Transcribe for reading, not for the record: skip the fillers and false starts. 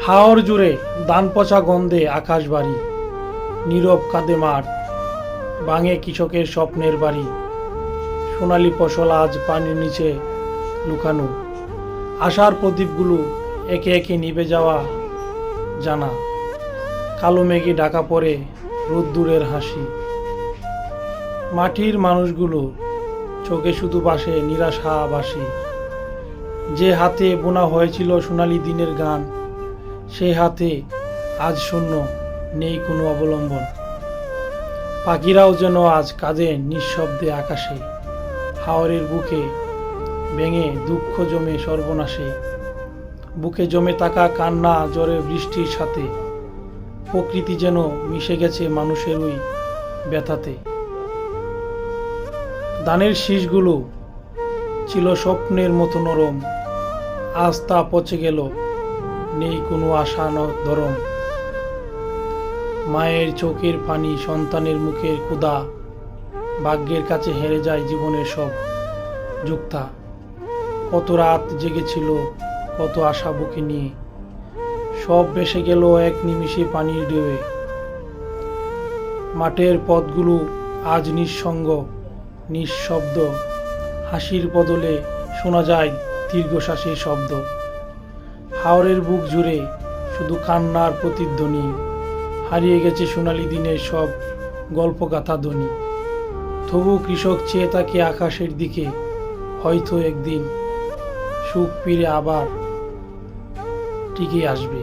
হাওর জুড়ে ধান পচা গন্ধে আকাশ বাড়ি, নীরব কাঁদে মাঠ, ভাঙে কৃষকের স্বপ্নের বাড়ি। সোনালী ফসল আজ পানির নিচে লুকানো, আশার প্রদীপগুলো একে একে নিভে যাওয়া জানা। কালো মেঘে ঢাকা পড়ে রোদ্দুরের হাসি। মাটির মানুষগুলো চোখে শুধু বাসে নিরাশা বাসি। যে হাতে বোনা হয়েছিল সোনালী দিনের গান, সেই হাতে আজ শূন্য, নেই কোনো অবলম্বন। পাখিরাও যেন আজ কাঁদে নিঃশব্দে আকাশে। হাওরের বুকে ভেঙে দুঃখ জমে সর্বনাশে। বুকে জমে থাকা কান্না ঝড়ে বৃষ্টির সাথে। প্রকৃতি যেন মিশে গেছে মানুষের ওই ব্যথাতে। ধানের শীষগুলো ছিল স্বপ্নের মতো নরম, আজ তা পচে গেল, নেই কোনো আশা ধরম। মায়ের চোখের পানি, সন্তানের মুখের ক্ষুধা, ভাগ্যের কাছে হেরে যায় জীবনের সব যুক্তা। কত রাত জেগেছিল, কত আশা বুকে নিয়ে, সব ভেসে গেল এক নিমিষে পানির ঢেউয়ে। মাঠের পথগুলো আজ নিঃসঙ্গ, নিঃশব্দ। হাসির বদলে শোনা যায় দীর্ঘশ্বাসের শব্দ। হাওরের বুক জুড়ে শুধু কান্নার প্রতিধ্বনি। হারিয়ে গেছে সোনালী দিনের সব গল্পগাথা ধ্বনি। তবু কৃষক চেয়ে থাকে আকাশের দিকে, হয়তো একদিন সুখ ফিরে আবার ঠিকই আসবে।